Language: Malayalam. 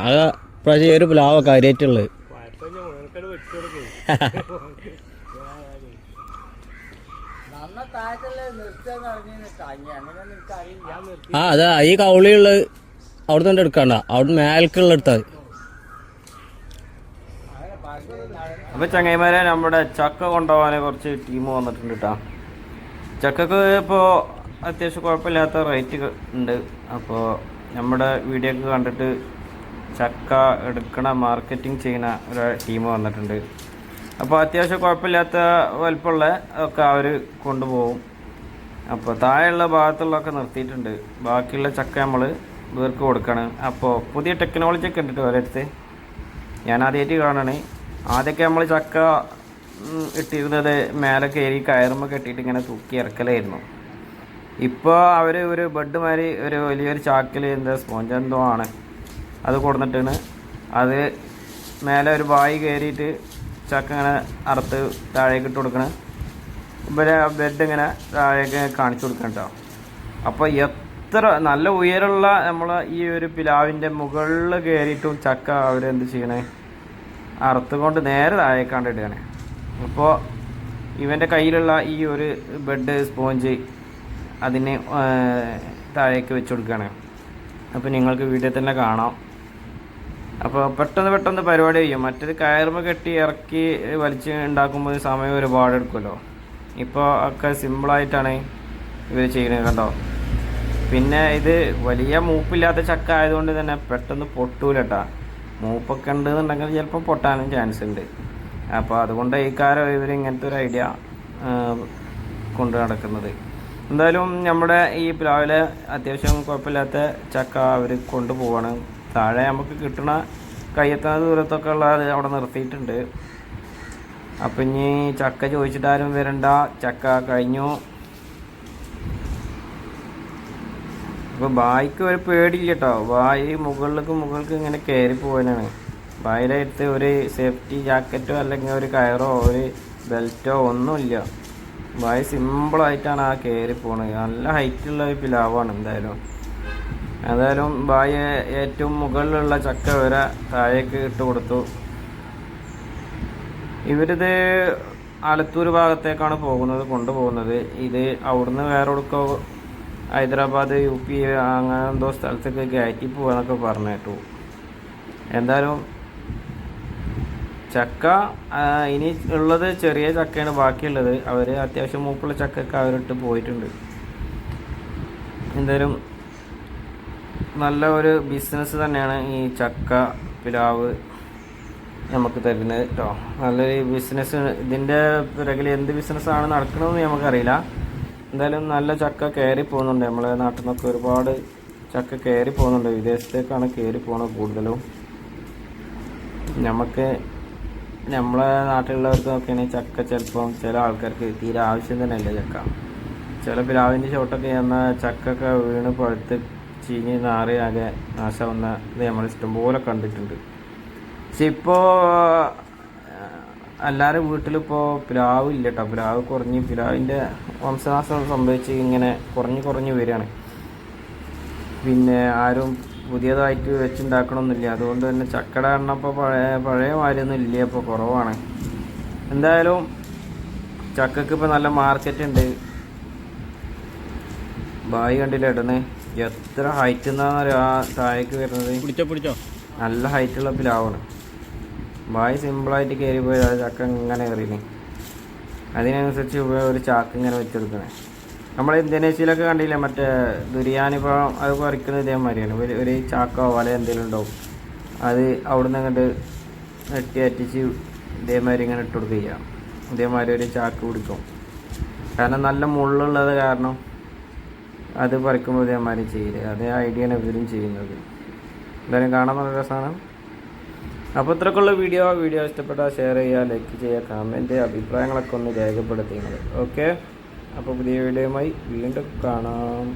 ആ പ്രാവശ്യം ഒരു പ്ലാവ കാര്യമായിട്ടുള്ളത്. ആ അതാ ഈ കൗളിയുള്ളത് അവിടെ തന്നെ എടുക്കണ്ട, അവിടെ മേൽക്കുള്ള എടുത്താൽ. അപ്പോൾ ചങ്ങായിമാരെ, നമ്മുടെ ചക്ക കൊണ്ടുപോകാൻ കുറച്ച് ടീം വന്നിട്ടുണ്ട് കേട്ടോ. ചക്കക്ക് ഇപ്പോൾ അത്യാവശ്യം കുഴപ്പമില്ലാത്ത റേറ്റ് ഉണ്ട്. അപ്പോൾ നമ്മുടെ വീഡിയോ ഒക്കെ കണ്ടിട്ട് ചക്ക എടുക്കണ മാർക്കറ്റിംഗ് ചെയ്യുന്ന ഒരു ടീം വന്നിട്ടുണ്ട്. അപ്പോൾ അത്യാവശ്യം കുഴപ്പമില്ലാത്ത വലുപ്പമുള്ള ഒക്കെ അവർ കൊണ്ടുപോകും. അപ്പോൾ താഴെയുള്ള ഭാഗത്തുള്ളതൊക്കെ നിർത്തിയിട്ടുണ്ട്. ബാക്കിയുള്ള ചക്ക നമ്മൾ ഇവർക്ക് കൊടുക്കണം. അപ്പോൾ പുതിയ ടെക്നോളജി ഒക്കെ ഉണ്ട് ഓരോരുത്ത്. ഞാൻ ആദ്യമായിട്ട് കാണണേ. ആദ്യമൊക്കെ നമ്മൾ ചക്ക ഇട്ടിരുന്നത് മേലെ കയറി കയറുമ്പോൾ കെട്ടിയിട്ട് ഇങ്ങനെ തൂക്കി ഇറക്കലായിരുന്നു. ഇപ്പോൾ അവർ ഒരു ബെഡ് മാതിരി ഒരു വലിയൊരു ചാക്കിൽ എന്താ സ്പോഞ്ച് എന്തോ ആണ് അത് കൊടുത്തിട്ടാണ് അത് മേലെ ഒരു ബായി കയറിയിട്ട് ചക്ക ഇങ്ങനെ അറുത്ത് താഴേക്ക് ഇട്ട് കൊടുക്കണം. ഇവരെ ബെഡ് ഇങ്ങനെ താഴേക്ക് കാണിച്ചു കൊടുക്കണം കേട്ടോ. അപ്പോൾ എത്ര നല്ല ഉയരമുള്ള നമ്മൾ ഈ ഒരു പിലാവിൻ്റെ മുകളിൽ കയറിയിട്ടും ചക്ക അവരെന്ത് ചെയ്യണേ, അറുത്ത് കൊണ്ട് നേരെ താഴേക്കാണ്ട് ഇടുകയാണ്. അപ്പോൾ ഇവൻ്റെ കയ്യിലുള്ള ഈ ഒരു ബെഡ് സ്പോഞ്ച് അതിന് താഴേക്ക് വെച്ച് കൊടുക്കുകയാണ്. അപ്പോൾ നിങ്ങൾക്ക് വീഡിയോ തന്നെ കാണാം. അപ്പോൾ പെട്ടെന്ന് പരിപാടി ചെയ്യും. മറ്റേത് കയറുമ്പോൾ കെട്ടി ഇറക്കി വലിച്ച് ഉണ്ടാക്കുമ്പോൾ സമയം ഒരുപാട് എടുക്കുമല്ലോ. ഇപ്പോൾ ഒക്കെ സിമ്പിളായിട്ടാണ് ഇവർ ചെയ്യുന്നത് കണ്ടോ. പിന്നെ ഇത് വലിയ മൂപ്പില്ലാത്ത ചക്ക ആയതുകൊണ്ട് തന്നെ പെട്ടെന്ന് പൊട്ടൂല കേട്ടോ. മൂപ്പൊക്കെ ഉണ്ടെന്നുണ്ടെങ്കിൽ ചിലപ്പോൾ പൊട്ടാനും ചാൻസ് ഉണ്ട്. അപ്പോൾ അതുകൊണ്ട് ഈ കാര്യം ഇവർ ഇങ്ങനത്തെ ഒരു ഐഡിയ കൊണ്ട് നടക്കുന്നത്. എന്തായാലും നമ്മുടെ ഈ പ്ലാവിലെ അത്യാവശ്യം കുഴപ്പമില്ലാത്ത ചക്ക അവർ കൊണ്ടുപോവാണ്. താഴെ നമുക്ക് കിട്ടണ കയ്യെത്തുന്ന ദൂരത്തൊക്കെ ഉള്ളത് അവിടെ നിർത്തിയിട്ടുണ്ട്. അപ്പം ഇനി ചക്ക ചോദിച്ചിട്ടാരും വരണ്ട, ചക്ക കഴിഞ്ഞു. അപ്പോൾ ബായിക്ക് ഒരു പേടിയില്ല കേട്ടോ. ബായി മുകളിലേക്ക് ഇങ്ങനെ കയറി പോകാനാണ്. ബായിയുടെ അടുത്ത് ഒരു സേഫ്റ്റി ജാക്കറ്റോ അല്ലെങ്കിൽ ഒരു കയറോ ഒരു ബെൽറ്റോ ഒന്നുമില്ല. ബായി സിമ്പിളായിട്ടാണ് ആ കയറി പോണത്. നല്ല ഹൈറ്റുള്ള ഒരു പിലാവാണ്. എന്തായാലും ബായി ഏറ്റവും മുകളിലുള്ള ചക്ക വരെ താഴേക്ക് ഇട്ട് കൊടുത്തു. ഇവരിത് ആലത്തൂർ ഭാഗത്തേക്കാണ് കൊണ്ടുപോകുന്നത്. ഇത് അവിടുന്ന് വേറെ എവിടെക്കോ ഹൈദരാബാദ് UP അങ്ങനെ എന്തോ സ്ഥലത്തേക്ക് കയറ്റി പോകാന്നൊക്കെ പറഞ്ഞു കേട്ടു. എന്തായാലും ചക്ക ഇനി ഉള്ളത് ചെറിയ ചക്കയാണ് ബാക്കിയുള്ളത്. അവർ അത്യാവശ്യം മൂപ്പുള്ള ചക്കയൊക്കെ അവരിട്ട് പോയിട്ടുണ്ട്. എന്തായാലും നല്ല ഒരു ബിസിനസ് തന്നെയാണ് ഈ ചക്ക പിലാവ് നമുക്ക് തരുന്നത് കേട്ടോ. നല്ലൊരു ബിസിനസ്. ഇതിൻ്റെ പിറകിൽ എന്ത് ബിസിനസ്സാണ് നടക്കണമെന്ന് നമുക്കറിയില്ല. എന്തായാലും നല്ല ചക്ക കയറി പോകുന്നുണ്ട്. നമ്മളെ നാട്ടിൽ നിന്നൊക്കെ ഒരുപാട് ചക്ക കയറി പോകുന്നുണ്ട്. വിദേശത്തേക്കാണ് കയറി പോകുന്നത് കൂടുതലും. നമ്മളെ നാട്ടിലുള്ളവർക്കൊക്കെയാണ് ചക്ക ചിലപ്പം ചില ആൾക്കാർക്ക് തീരെ ആവശ്യം തന്നെയല്ല ചക്ക. ചില പിലാവിൻ്റെ ചോട്ടൊക്കെ ചെന്ന ചക്കൊക്കെ വീണ് പഴുത്ത് ചീഞ്ഞ് നാറിയാകെ നാശമാവുന്ന ഇത് നമ്മൾ ഇഷ്ടംപോലെ കണ്ടിട്ടുണ്ട്. പക്ഷെ ഇപ്പോൾ എല്ലാവരും വീട്ടിലിപ്പോൾ പ്ലാവ് ഇല്ല കേട്ടോ. പ്ലാവ് കുറഞ്ഞ് പിലാവിൻ്റെ വംശനാശം സംഭവിച്ച് ഇങ്ങനെ കുറഞ്ഞ് വരികയാണ്. പിന്നെ ആരും പുതിയതായിട്ട് വെച്ചുണ്ടാക്കണമെന്നില്ല. അതുകൊണ്ട് തന്നെ ചക്കട എണ്ണ ഇപ്പോൾ പഴയ മാതിരിയൊന്നും ഇല്ല, ഇപ്പോൾ കുറവാണ്. എന്തായാലും ചക്കക്ക് ഇപ്പോൾ നല്ല മാർക്കറ്റ് ഉണ്ട്. ബായി കണ്ടില്ല ഇടണേ, എത്ര ഹൈറ്റ് എന്നാണ് ആ താഴേക്ക് വരുന്നത്. പിടിച്ചോ നല്ല ഹൈറ്റുള്ള പിലാവാണ്. ബായി സിമ്പിളായിട്ട് കയറി പോയത് ചക്ക ഇങ്ങനെ കയറിന്. അതിനനുസരിച്ച് ഒരു ചാക്ക് ഇങ്ങനെ വെച്ചെടുക്കണേ. നമ്മൾ ഇന്തോനേഷ്യയിലൊക്കെ കണ്ടില്ലേ മറ്റേ ബിരിയാണി പഴം അത് പറിക്കുന്നത് ഇതേമാതിരിയാണ്. ഒരു ചാക്കോ വല എന്തെങ്കിലും ഉണ്ടാവും. അത് അവിടുന്ന് അങ്ങോട്ട് അറ്റിച്ച് ഇതേമാതിരി ഇങ്ങനെ ഇട്ട് കൊടുക്കുക. ഇതേമാതിരി ഒരു ചാക്ക് പിടിക്കും. കാരണം നല്ല മുള്ളുള്ളത് കാരണം അത് പറിക്കുമ്പോൾ ഇതേമാതിരി ചെയ്യില്ല. അതേ ഐഡിയയാണ് ഇവരും ചെയ്യുന്നത്. എന്തായാലും കാണാൻ നല്ല രസമാണ്. അപ്പോൾ ഇത്രക്കുള്ള വീഡിയോ ഇഷ്ടപ്പെട്ടാൽ ഷെയർ ചെയ്യുക, ലൈക്ക് ചെയ്യുക, കമൻറ്റ്, അഭിപ്രായങ്ങളൊക്കെ ഒന്ന് രേഖപ്പെടുത്തുന്നത്. ഓക്കെ, അപ്പോൾ പുതിയ വീഡിയോയുമായി വീണ്ടും കാണാം.